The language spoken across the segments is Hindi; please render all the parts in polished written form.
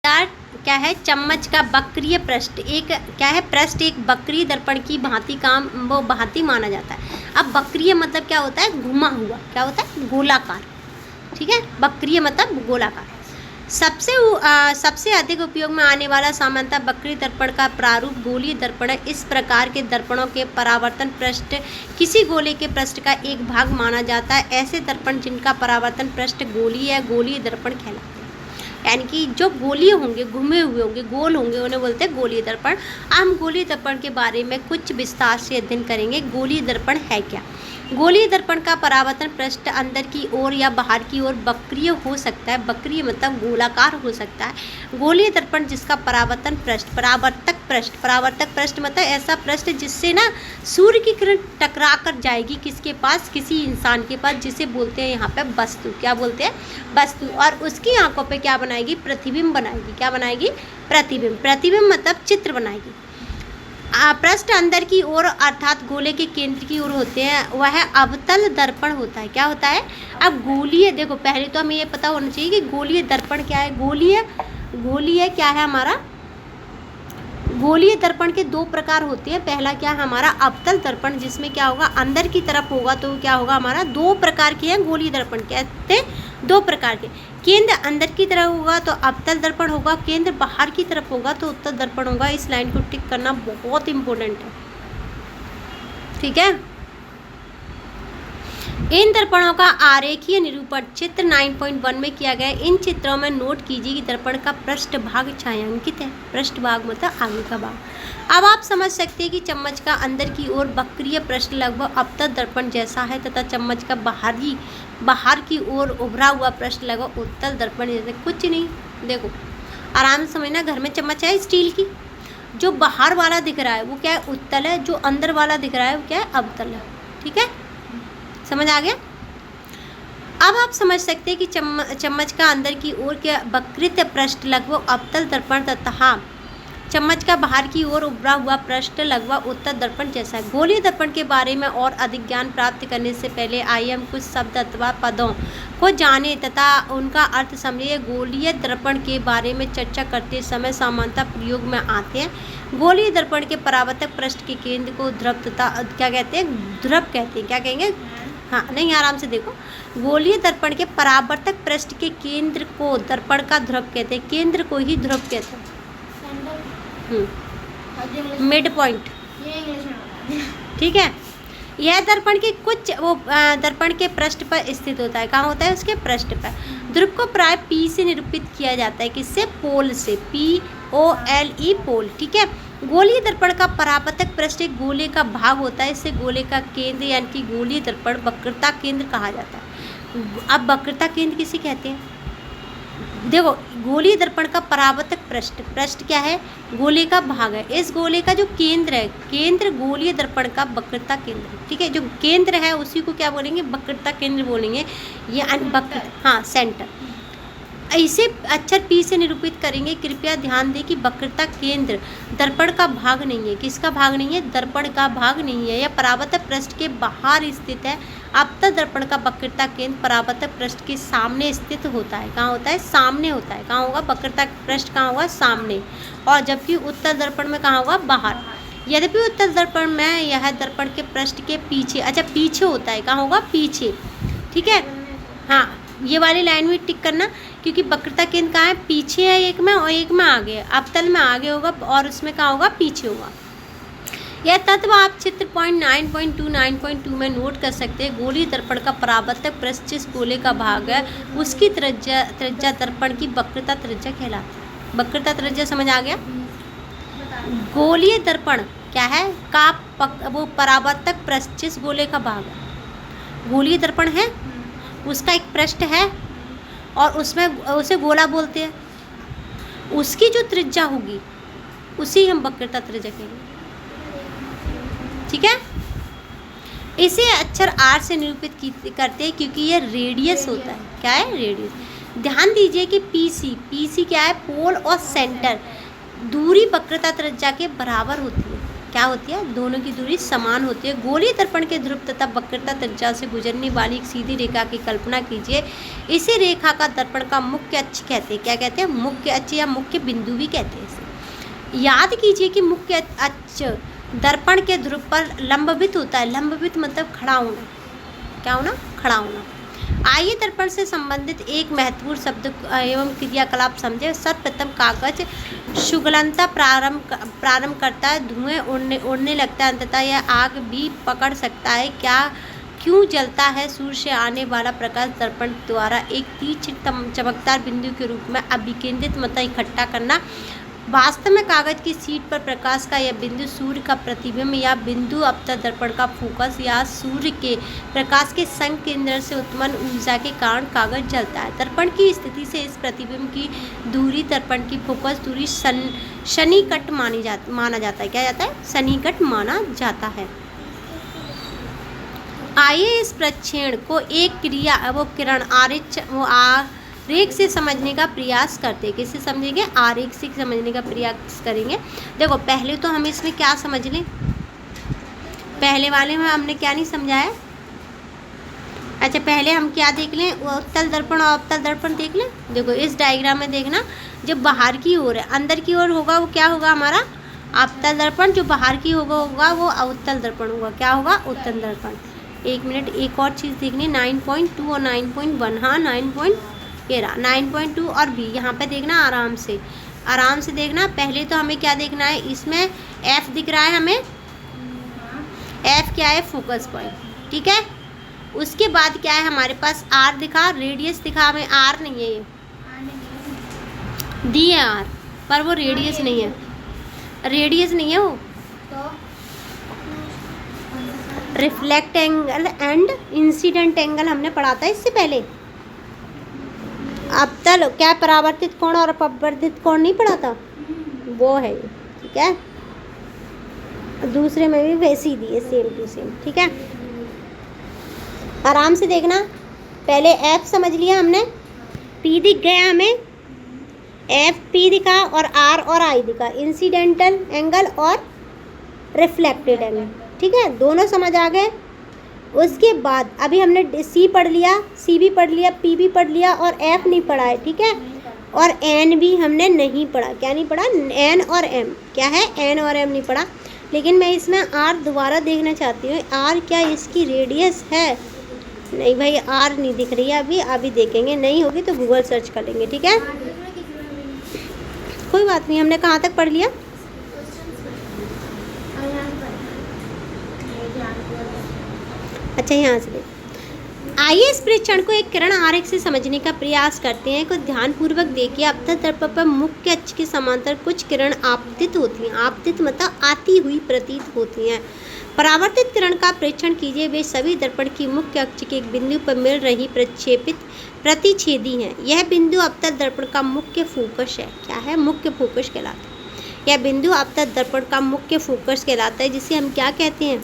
यार क्या है, चम्मच का वक्रीय पृष्ठ एक क्या है, पृष्ठ एक वक्रीय दर्पण की भांति वो भांति माना जाता है। अब वक्रीय मतलब क्या होता है, घुमा हुआ, क्या होता है, गोलाकार। ठीक है, वक्रीय मतलब गोलाकार। सबसे अधिक उपयोग में आने वाला सामान्यतः वक्रीय दर्पण का प्रारूप गोलीय दर्पण है। इस प्रकार के दर्पणों के परावर्तन पृष्ठ किसी गोले के पृष्ठ का एक भाग माना जाता है। ऐसे दर्पण जिनका परावर्तन पृष्ठ गोलीय या गोलीय दर्पण कहलाते हैं। यानी कि जो गोलीय होंगे, घूमे हुए होंगे, गोल होंगे, उन्हें बोलते हैं गोलीय दर्पण। हम गोलीय दर्पण के बारे में कुछ विस्तार से अध्ययन करेंगे। गोलीय दर्पण है क्या? गोलीय दर्पण का परावर्तन पृष्ठ अंदर की ओर या बाहर की ओर वक्रीय हो सकता है। वक्रीय मतलब गोलाकार हो सकता है। गोलीय दर्पण जिसका परावर्तन पृष्ठ, परावर्तक पृष्ठ मतलब ऐसा पृष्ठ जिससे ना सूर्य की किरण टकरा कर जाएगी किसके पास, किसी इंसान के पास, जिसे बोलते हैं यहाँ पे वस्तु। क्या बोलते हैं? वस्तु। और उसकी आंखों पे क्या बनाएगी? प्रतिबिंब बनाएगी। क्या बनाएगी? प्रतिबिंब। प्रतिबिंब मतलब चित्र बनाएगी। पृष्ठ अंदर की ओर अर्थात गोले के केंद्र की ओर होते हैं, वह अवतल दर्पण होता है। क्या होता है? अब गोलीय, देखो पहले तो हमें ये पता होना चाहिए कि गोलीय दर्पण क्या है। गोलीय क्या है हमारा? गोलीय दर्पण के दो प्रकार होते हैं। पहला क्या है हमारा? अवतल दर्पण, जिसमें क्या होगा, अंदर की तरफ होगा तो क्या होगा हमारा, दो प्रकार के हैं गोलीय दर्पण। कहते हैं दो प्रकार के। केंद्र अंदर की तरफ होगा तो अवतल दर्पण होगा, केंद्र बाहर की तरफ होगा तो उत्तल दर्पण होगा। इस लाइन को टिक करना बहुत इंपॉर्टेंट है। ठीक है, इन दर्पणों का आरेखीय निरूपण चित्र 9.1 में किया गया है। इन चित्रों में नोट कीजिए कि दर्पण का पृष्ठ भाग छायांकित है। पृष्ठ भाग मतलब आगे का भाग। अब आप समझ सकते हैं कि चम्मच का अंदर की ओर वक्रीय पृष्ठ लगभग अवतल दर्पण जैसा है तथा चम्मच का बाहर की ओर उभरा हुआ पृष्ठ लगभग उत्तल दर्पण जैसे। कुछ नहीं, देखो आराम से समझना। घर में चम्मच है स्टील की, जो बाहर वाला दिख रहा है वो क्या है, उत्तल है। जो अंदर वाला दिख रहा है वो क्या है, अवतल है। ठीक है, समझ आ गया? अब आप समझ सकते हैं कि चम्मच का अंदर की ओर के वक्रित पृष्ठ लगभग अवतल दर्पण तथा चम्मच का बाहर की ओर उभरा हुआ पृष्ठ लगभग उत्तल दर्पण जैसा है। गोलीय दर्पण के बारे में और अधिक ज्ञान प्राप्त करने से पहले आइए हम कुछ शब्द अथवा पदों को जाने तथा उनका अर्थ समझिए। गोलीय दर्पण के बारे में चर्चा करते समय सामान्यतः प्रयोग में आते हैं। गोलीय दर्पण के परावर्तक पृष्ठ के केंद्र को ध्रुव तथा क्या कहते हैं, ध्रुव कहते हैं। क्या कहेंगे? हाँ नहीं, आराम से देखो। गोलीय दर्पण के परावर्तक पृष्ठ के केंद्र को दर्पण का ध्रुव कहते हैं। केंद्र को ही ध्रुव कहते हैं। Mid point. ठीक है, यह दर्पण के कुछ दर्पण के पृष्ठ पर स्थित होता है। कहाँ होता है? उसके पृष्ठ पर। ध्रुव को प्राय P से निरूपित किया जाता है। किससे? पोल से। POLE, पोल। ठीक है, गोलीय दर्पण का परावर्तक पृष्ठ एक गोले का भाग होता है। इससे गोले का केंद्र यानी कि गोलीय दर्पण वक्रता केंद्र कहा जाता है। अब वक्रता केंद्र किसे कहते हैं? देखो, गोलीय दर्पण का परावर्तक पृष्ठ क्या है? गोले का भाग है। इस गोले का जो केंद्र है, केंद्र गोलीय दर्पण का वक्रता केंद्र। ठीक है, जो केंद्र है उसी को क्या बोलेंगे? वक्रता केंद्र बोलेंगे। ये हाँ, सेंटर। इसे अक्षर P से निरूपित करेंगे। कृपया ध्यान दें कि वक्रता केंद्र दर्पण का भाग नहीं है। किसका भाग नहीं है? दर्पण का भाग नहीं है। यह परावर्तक पृष्ठ के बाहर स्थित है। अवतल दर्पण का वक्रता केंद्र परावर्तक पृष्ठ के सामने स्थित होता है। कहाँ होता है? सामने होता है। कहाँ होगा? वक्रता पृष्ठ कहाँ होगा? सामने। और जबकि उत्तल दर्पण में कहाँ होगा? बाहर। यद्यपि उत्तल दर्पण में यह दर्पण के पृष्ठ के पीछे, अच्छा पीछे होता है। कहाँ होगा? पीछे। ठीक है, हाँ ये वाली लाइन में टिक करना, क्योंकि वक्रता केंद्र कहाँ है? पीछे है एक में और एक में आगे है। अवतल में आगे होगा और उसमें कहाँ होगा? पीछे होगा। यह तत्व आप चित्र 9.2 9.2 में नोट कर सकते हैं। गोलीय दर्पण का परावर्तक पृष्ठ जिस गोले का भाग है उसकी त्रिज्या दर्पण की वक्रता त्रिज्या कहलाती है। वक्रता त्रिज्या समझ आ गया? गोलीय दर्पण क्या है? वो परावर्तक पृष्ठ जिस गोले का भाग है, गोलीय दर्पण है, उसका एक पृष्ठ है और उसमें उसे गोला बोलते हैं। उसकी जो त्रिज्या होगी उसी हम वक्रता त्रिज्या कहेंगे। ठीक है, इसे अक्षर R से निरूपित करते हैं क्योंकि यह रेडियस होता है। क्या है? रेडियस। ध्यान दीजिए कि PC क्या है? पोल और सेंटर दूरी वक्रता त्रिज्या के बराबर होती है। क्या होती है, दोनों की दूरी समान होती है। गोलीय दर्पण के ध्रुव तथा वक्रता त्रिज्या से गुजरने वाली एक सीधी रेखा की कल्पना कीजिए। इसी रेखा का दर्पण का मुख्य अक्ष कहते हैं। क्या कहते हैं, मुख्य अक्ष या मुख्य बिंदु भी कहते हैं इसे। याद कीजिए कि मुख्य अक्ष दर्पण के ध्रुव पर लंबवित होता है। लंबवित मतलब खड़ा होना, क्या होना, खड़ा होना। आइए दर्पण से संबंधित एक महत्वपूर्ण शब्द एवं क्रियाकलाप समझे। सर्वप्रथम कागज शुगलनता प्रारंभ करता है, धुएं उड़ने लगता है, अंततः यह आग भी पकड़ सकता है। क्यों जलता है? सूर्य से आने वाला प्रकाश दर्पण द्वारा एक तीक्ष्ण चमकदार बिंदु के रूप में अभिकेंद्रित मतलब इकट्ठा करना। वास्तव में कागज की शीट पर प्रकाश का यह बिंदु सूर्य का प्रतिबिंब या बिंदु अपतल दर्पण का फोकस या सूर्य के प्रकाश के संकेंद्रण से उत्पन्न ऊर्जा के कारण कागज जलता है। दर्पण की स्थिति से इस प्रतिबिंब की दूरी दर्पण की फोकस दूरी सन्निकट माना जाता है। क्या जाता है? सन्निकट माना जाता है। आइए इस प्रक्षेपण को एक किरण आरेख से समझने का प्रयास करते हैं। किससे समझेंगे? आरेख से समझने का प्रयास करेंगे। देखो पहले तो हम इसमें क्या समझ लें, पहले वाले में हमने क्या नहीं समझाया। अच्छा पहले हम क्या देख लें, उत्तल दर्पण और अवतल दर्पण देख लें। देखो इस डायग्राम में देखना, जब बाहर की ओर है, अंदर की ओर होगा वो क्या होगा हमारा अवतल दर्पण, जो बाहर की होगा वो अवतल दर्पण होगा। क्या होगा? उत्तल दर्पण। एक मिनट, एक और चीज़ देखनी, 9.2 और 9.1। हाँ 9.2 और भी यहाँ पे देखना, आराम से देखना। पहले तो हमें क्या देखना है, इसमें F दिख रहा है हमें, F क्या है? Focus point. ठीक है, उसके बाद क्या है हमारे पास, R दिखा, रेडियस दिखा हमें। R नहीं है, ये दी है R, पर वो रेडियस नहीं है, रेडियस नहीं है वो। Reflect angle and incident angle हमने पढ़ा था इससे पहले। अवतल क्या, परावर्तित कोण और अपवर्तित कोण नहीं पढ़ा था, वो है ये। ठीक है, दूसरे में भी वैसे ही दिए, सेम टू सेम। ठीक है, आराम से देखना। पहले F समझ लिया हमने, P दिख गया हमें, F P दिखा और R और I दिखा, इंसिडेंटल एंगल और रिफ्लेक्टेड एंगल। ठीक है, दोनों समझ आ गए। उसके बाद अभी हमने C पढ़ लिया, C भी पढ़ लिया, P भी पढ़ लिया और F नहीं पढ़ा है। ठीक है, और N भी हमने नहीं पढ़ा। क्या नहीं पढ़ा? N और M। क्या है? N और M नहीं पढ़ा। लेकिन मैं इसमें R दोबारा देखना चाहती हूँ, R क्या इसकी रेडियस है? नहीं भाई, R नहीं दिख रही है अभी देखेंगे, नहीं होगी तो गूगल सर्च कर लेंगे। ठीक है, कोई बात नहीं। हमने कहाँ तक पढ़ लिया? अच्छा यहाँ से आइए इस परीक्षण को एक किरण आरेख से समझने का प्रयास करते हैं। कुछ ध्यानपूर्वक देखिए। अवतल दर्पण पर मुख्य अक्ष के समांतर कुछ किरण आपतित होती हैं। आपतित मतलब आती हुई प्रतीत होती हैं। परावर्तित किरण का परीक्षण कीजिए। वे सभी दर्पण की मुख्य अक्ष के एक बिंदु पर मिल रही प्रतिच्छेदी हैं। यह बिंदु अवतल दर्पण का मुख्य फोकस है। क्या है? मुख्य फोकस कहलाता है। यह बिंदु अवतल दर्पण का मुख्य फोकस कहलाता है, जिसे हम क्या कहते हैं?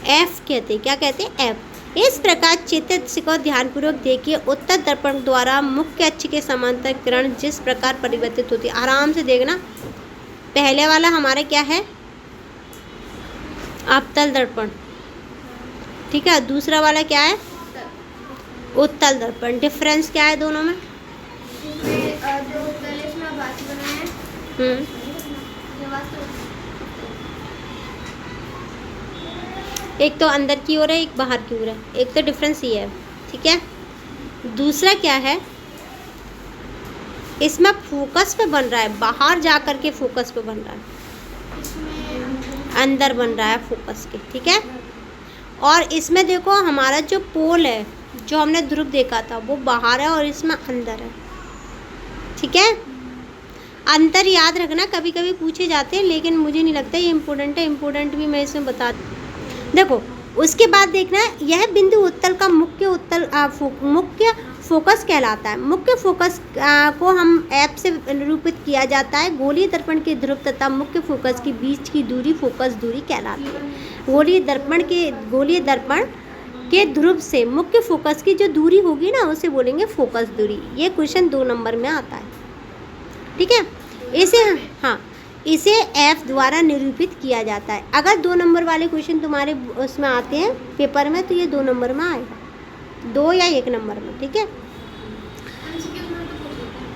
F कहते हैं। क्या कहते हैं? F। इस प्रकार चित्र को ध्यानपूर्वक देखिए। उत्तल दर्पण द्वारा मुख्य अक्ष के समांतर किरण जिस प्रकार परिवर्तित होती है, आराम से देखना। पहले वाला हमारा क्या है? अवतल दर्पण। ठीक है, दूसरा वाला क्या है? उत्तल दर्पण। डिफरेंस क्या है दोनों में? एक तो अंदर की ओर है, एक बाहर की ओर है। एक तो डिफरेंस ये है। ठीक है, दूसरा क्या है? इसमें फोकस पे बन रहा है, बाहर जा कर के फोकस पे बन रहा है, अंदर बन रहा है फोकस के। ठीक है, और इसमें देखो हमारा जो पोल है, जो हमने ध्रुव देखा था, वो बाहर है और इसमें अंदर है। ठीक है, अंतर याद रखना, कभी कभी पूछे जाते हैं, लेकिन मुझे नहीं लगता ये इम्पोर्टेंट है। इम्पोर्टेंट भी मैं इसमें बता देखो। उसके बाद देखना, यह बिंदु उत्तल का मुख्य फोकस कहलाता है। मुख्य फोकस को हम F से निरूपित किया जाता है। गोलीय दर्पण के ध्रुव तथा मुख्य फोकस के बीच की दूरी फोकस दूरी कहलाती है। गोलीय दर्पण के ध्रुव से मुख्य फोकस की जो दूरी होगी ना, उसे बोलेंगे फोकस दूरी। ये क्वेश्चन 2 नंबर में आता है। ठीक है, इसे हाँ, इसे F द्वारा निरूपित किया जाता है। अगर 2 नंबर वाले क्वेश्चन तुम्हारे उसमें आते हैं पेपर में तो ये 2 नंबर में आएगा, 2 या 1 नंबर में, ठीक है।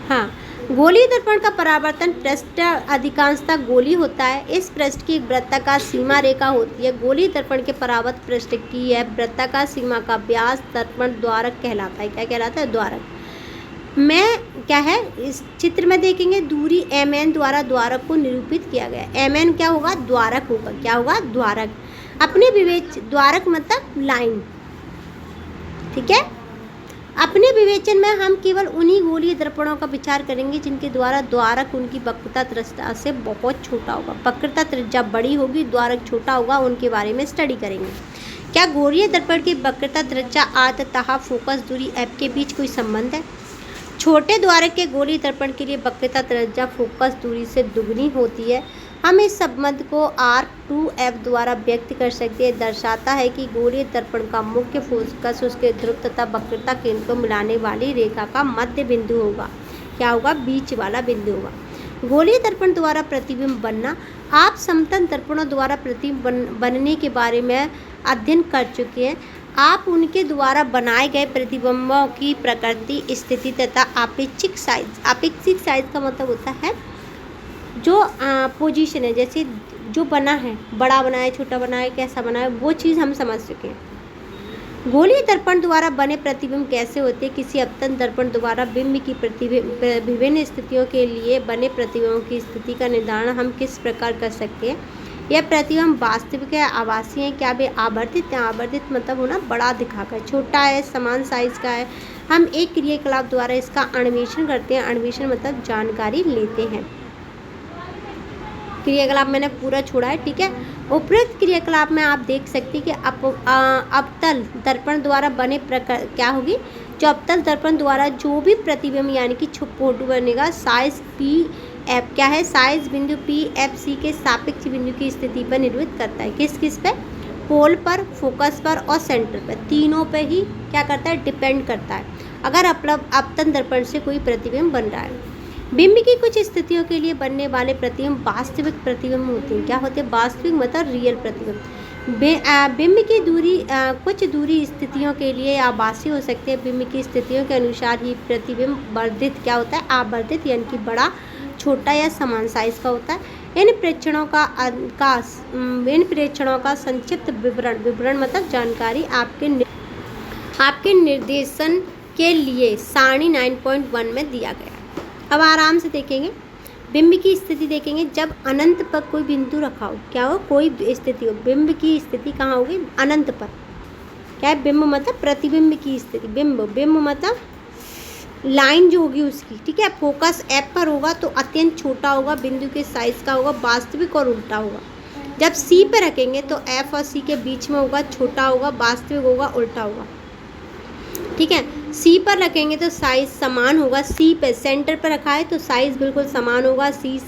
हाँ, गोलीय दर्पण का परावर्तन पृष्ठ अधिकांशतः गोली होता है। इस पृष्ठ की एक वृत्ताकार सीमा रेखा होती है। गोलीय दर्पण के परावर्त पृष्ठ की यह वृत्ताकार सीमा का व्यास दर्पण द्वारक कहलाता है। क्या कहलाता है? द्वारक। में क्या है, इस चित्र में देखेंगे दूरी mn द्वारा द्वारक को निरूपित किया गया है। mn क्या होगा? द्वारक होगा। क्या होगा? द्वारक। अपने द्वारक मतलब लाइन, ठीक है। अपने विवेचन में हम केवल उन्हीं गोलीय दर्पणों का विचार करेंगे जिनके द्वारा द्वारक उनकी वक्रता त्रिज्या से बहुत छोटा होगा। वक्रता त्रिज्या बड़ी होगी, द्वारक छोटा होगा, उनके बारे में स्टडी करेंगे। क्या गोलीय दर्पण की वक्रता त्रिज्या आर तथा फोकस दूरी f के बीच कोई संबंध है? छोटे द्वारक के गोलीय दर्पण के लिए वक्रता त्रिज्या फोकस दूरी से दुगनी होती है। हम इस संबंध को R2F द्वारा व्यक्त कर सकते हैं। दर्शाता है कि गोलीय दर्पण का मुख्य फोकस उसके ध्रुव तथा वक्रता केंद्र को मिलाने वाली रेखा का मध्य बिंदु होगा। क्या होगा? बीच वाला बिंदु होगा। गोलीय दर्पण द्वारा प्रतिबिंब बनना। आप समतल दर्पणों द्वारा प्रतिबिंब बनने के बारे में अध्ययन कर चुके हैं। आप उनके द्वारा बनाए गए प्रतिबिंबों की प्रकृति, स्थिति तथा आपेक्षिक साइज का मतलब होता है जो पोजीशन है, जैसे जो बना है, बड़ा बना है, छोटा बना है, कैसा बना है, वो चीज़ हम समझ चुके हैं। गोलीय दर्पण द्वारा बने प्रतिबिंब कैसे होते हैं? किसी अपतन दर्पण द्वारा बिंब की विभिन्न स्थितियों के लिए बने प्रतिबिंबों की स्थिति का निर्धारण हम किस प्रकार कर सकते हैं? यह प्रतिबिंब वास्तविक है, आभासी है? क्या वे आवर्तित हैं? आवर्तित मतलब होना बड़ा दिखाकर, छोटा है, समान साइज का है। हम एक क्रियाकलाप द्वारा इसका अन्वेषण करते हैं। अन्वेषण मतलब जानकारी लेते हैं। क्रियाकलाप मैंने पूरा छोड़ा है, ठीक है। उपयुक्त क्रियाकलाप में आप देख सकते हैं कि अवतल दर्पण द्वारा बने क्या होगी? जो अवतल दर्पण द्वारा जो भी प्रतिबिंब यानी कि फोटो बनेगा, साइज P/F क्या है? साइज बिंदु P/F के सापेक्ष बिंदु की स्थिति पर निर्भर करता है। किस पे? पोल पर, फोकस पर और सेंटर पर, तीनों पे ही क्या करता है? डिपेंड करता है। अगर अवतल दर्पण से कोई प्रतिबिंब बन रहा है। बिंब की कुछ स्थितियों के लिए बनने वाले प्रतिबिंब वास्तविक प्रतिबिंब होते हैं। क्या होते हैं? वास्तविक मतलब रियल प्रतिबिंब। बिंब की दूरी कुछ दूरी स्थितियों के लिए आभासी हो सकते हैं। बिंब की स्थितियों के अनुसार ही प्रतिबिंब वर्धित क्या होता है? आवर्धित यानी कि बड़ा, छोटा या समान साइज का होता है। इन प्रेक्षणों का संक्षिप्त विवरण मतलब जानकारी आपके निर्देशन के लिए सारणी 9.1 में दिया गया। अब आराम से देखेंगे, बिंब की स्थिति देखेंगे। जब अनंत पर कोई बिंदु रखा हो, क्या हो? कोई स्थिति हो, बिंब की स्थिति कहाँ होगी? अनंत पर। क्या है? बिंब मतलब प्रतिबिंब की स्थिति। बिंब मतलब लाइन जो होगी उसकी, ठीक है। फोकस F पर होगा तो अत्यंत छोटा होगा, बिंदु के साइज का होगा, वास्तविक और उल्टा होगा। जब C पर रखेंगे तो F और C के बीच में होगा, छोटा होगा, वास्तविक होगा, उल्टा होगा, ठीक है। C पर रखेंगे तो साइज समान होगा। C पे सेंटर पर रखा है तो साइज बिल्कुल समान होगा। C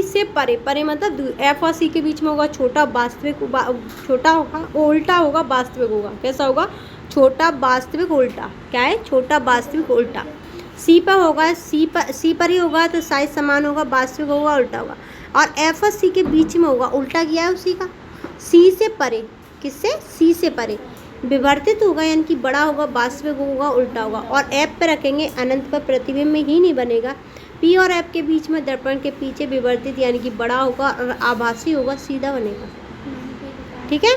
से परे मतलब F और C के बीच में होगा, छोटा, वास्तविक, छोटा होगा, उल्टा होगा, वास्तविक होगा। कैसा होगा? छोटा, वास्तविक, उल्टा। क्या है? छोटा, वास्तविक, उल्टा। C पर होगा, C पर ही होगा तो साइज समान होगा, वास्तविक होगा, उल्टा होगा। और F और C के बीच में होगा, उल्टा किया है उसी का। C से परे, किससे? C से परे विवर्तित होगा यानी कि बड़ा होगा, वास्तविक होगा, उल्टा होगा। और F पर रखेंगे, अनंत पर प्रतिबिंब ही नहीं बनेगा। P और F के बीच में दर्पण के पीछे विवर्तित यानी कि बड़ा होगा और आभासी होगा, सीधा बनेगा, ठीक है।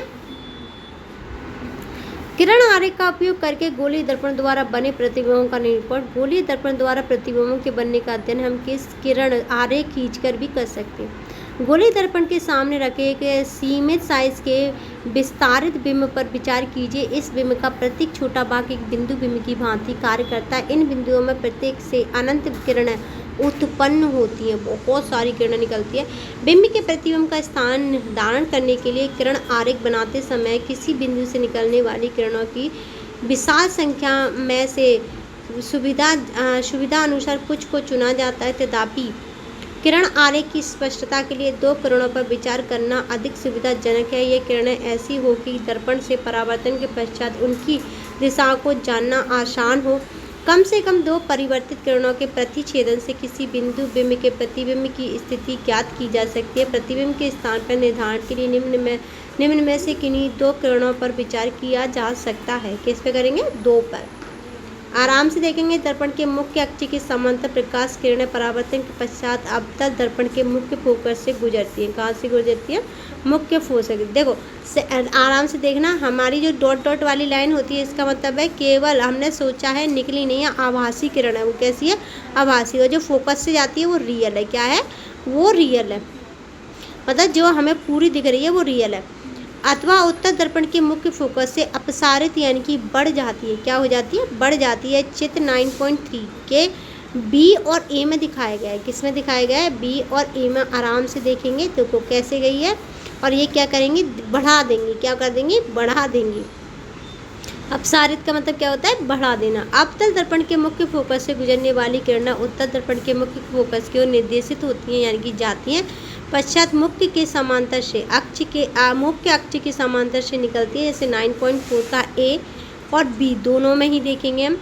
किरण आरेख का उपयोग करके गोलीय दर्पण द्वारा बने प्रतिबिंबों का निरूपण। गोलीय दर्पण द्वारा प्रतिबिंबों के बनने का अध्ययन हम किस किरण आरेख खींचकर भी कर सकते हैं। गोलीय दर्पण के सामने रखे एक सीमित साइज के विस्तारित बिंब पर विचार कीजिए। इस बिंब का प्रत्येक छोटा भाग एक बिंदु बिंब की भांति कार्य करता है। इन बिंदुओं में प्रत्येक से अनंत किरणें उत्पन्न होती हैं, बहुत सारी किरणें निकलती है। बिंब के प्रतिबिंब का स्थान निर्धारण करने के लिए किरण आरेख बनाते समय किसी बिंदु से निकलने वाली किरणों की विशाल संख्या में से सुविधा अनुसार कुछ को चुना जाता है। तथापि किरण आरेख की स्पष्टता के लिए दो किरणों पर विचार करना अधिक सुविधाजनक है। ये किरणें ऐसी हो कि दर्पण से परावर्तन के पश्चात उनकी दिशा को जानना आसान हो। कम से कम 2 परिवर्तित किरणों के प्रतिच्छेदन से किसी बिंदु बिंब के प्रतिबिंब की स्थिति ज्ञात की जा सकती है। प्रतिबिंब के स्थान पर निर्धारण के लिए निम्न में से किन्हीं 2 किरणों पर विचार किया जा सकता है। किस पे करेंगे? 2 पर। आराम से देखेंगे। दर्पण के मुख्य अक्ष के समांतर प्रकाश किरणें परावर्तन के पश्चात अवतल दर्पण के मुख्य फोकस से गुजरती हैं। कहाँ से गुजरती है? मुख्य फोकस से। देखो आराम से देखना, हमारी जो डॉट डॉट वाली लाइन होती है इसका मतलब है केवल हमने सोचा है, निकली नहीं है, आभासी किरण है। वो कैसी है? आभासी। और जो फोकस से जाती है वो रियल है। क्या है? वो रियल है, मतलब जो हमें पूरी दिख रही है वो रियल है। अथवा उत्तर दर्पण के मुख्य फोकस से अपसारित यानी कि बढ़ जाती है। क्या हो जाती है? बढ़ जाती है। चित्र 9.3 के बी और ए में दिखाया गया है। किस में दिखाया गया है? बी और ए में। आराम से देखेंगे तो कैसे गई है, और ये क्या करेंगी? बढ़ा देंगी। क्या कर देंगी? बढ़ा देंगी। अपसारित का मतलब क्या होता है? बढ़ा देना। अवतल दर्पण के मुख्य फोकस से गुजरने वाली किरणें उत्तर दर्पण के मुख्य फोकस की ओर निर्देशित होती हैं यानी कि जाती हैं। पश्चात मुख्य के समांतर से मुख्य अक्ष के समांतर से निकलती है। जैसे 9.4 का ए और बी दोनों में ही देखेंगे हम।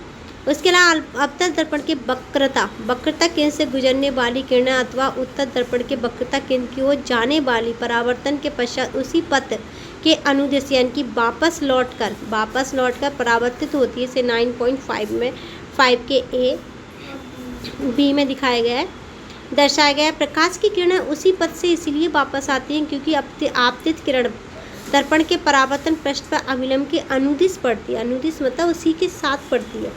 उसके अलावा अवतल दर्पण के वक्रता केंद्र से गुजरने वाली किरणें अथवा उत्तर दर्पण के वक्रता केंद्र की ओर जाने वाली परावर्तन के पश्चात उसी पथ के अनुदिश यानी कि वापस लौटकर परावर्तित होती है। इसे 9.5 में 5 के ए बी में दिखाया गया है, दर्शाया गया है। प्रकाश की किरणें उसी पथ से इसलिए वापस आती हैं क्योंकि आपतित किरण दर्पण के परावर्तन पृष्ठ पर अविलंब के अनुदिश पड़ती है। अनुदिश मतलब उसी के साथ पड़ती है।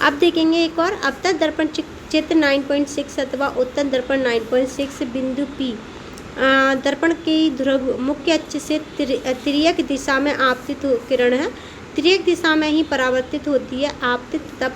अब देखेंगे एक और। अवतल दर्पण चित्र 9.6 अथवा उत्तर दर्पण 9.6 बिंदु पी दर्पण की ध्रुव मुख्य अक्ष से तिर्यक दिशा में आपतित किरण है। तिर्यक दिशा में ही परावर्तित होती है। आपतित तथा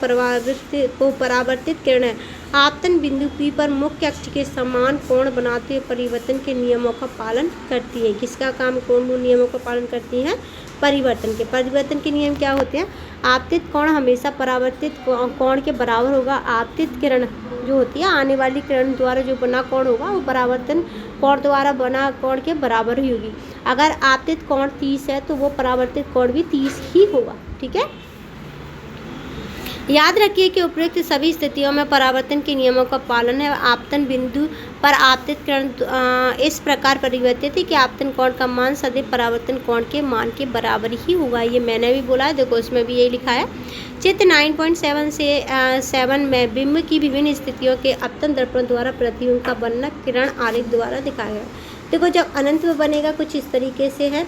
परावर्तित किरणें आपतन बिंदु पी पर मुख्य अक्ष के समान कोण बनाते हुए परिवर्तन के नियमों का पालन करती है। किसका काम? कोण नियमों का पालन करती हैं? परिवर्तन के नियम क्या होते हैं? आपतित कोण हमेशा परावर्तित कोण के बराबर होगा। आपतित किरण जो होती है आने वाली किरण द्वारा जो बना कोण होगा वो परावर्तन कोण द्वारा बना कोण के बराबर ही होगी। अगर आपतित कोण 30 है तो वो परावर्तित कोण भी 30 ही होगा। ठीक है। याद रखिए कि उपयुक्त सभी स्थितियों में परावर्तन के नियमों का पालन है। आपतन बिंदु पर आपतित किरण इस प्रकार परिवर्तित है कि आपतन कोण का मान सदैव परावर्तन कोण के मान के बराबर ही होगा। ये मैंने भी बोला है, देखो इसमें भी यही लिखा है। चित्र 9.7 से 7 में बिंब की विभिन्न स्थितियों के अपतन दर्पण द्वारा प्रतिबिंब का बनना किरण आरेख द्वारा दिखाया गया। देखो जब अनंत में बनेगा कुछ इस तरीके से है,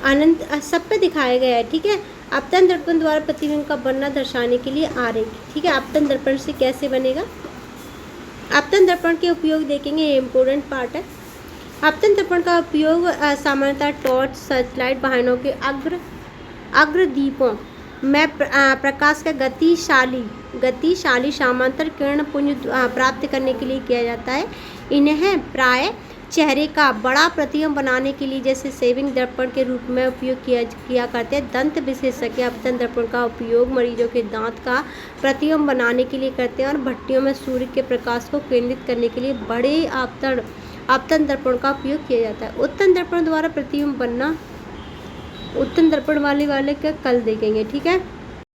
अनंत सब पे दिखाया गया है। ठीक है। अपतन दर्पण द्वारा प्रतिबिंब का बनना दर्शाने के लिए आरेख। ठीक है। अपतन दर्पण से कैसे बनेगा? अपतन दर्पण के उपयोग देखेंगे, ये इम्पोर्टेंट पार्ट है। अपतन दर्पण का उपयोग सामान्यतः टॉर्च, सर्चलाइट वाहनों के अग्रदीपों में प्रकाश का गतिशाली समांतर किरण पुंज प्राप्त करने के लिए किया जाता है। इन्हें प्राय चेहरे का बड़ा प्रतिबिंब बनाने के लिए जैसे शेविंग दर्पण के रूप में उपयोग किया करते हैं। दंत विशेषज्ञ अपतन दर्पण का उपयोग मरीजों के दांत का प्रतिबिंब बनाने के लिए करते हैं और भट्टियों में सूर्य के प्रकाश को केंद्रित करने के लिए बड़े अपतन दर्पण का उपयोग किया जाता है। उत्तन दर्पण द्वारा प्रतिबिंब बनना, उत्तन दर्पण वाले का कल देखेंगे। ठीक है।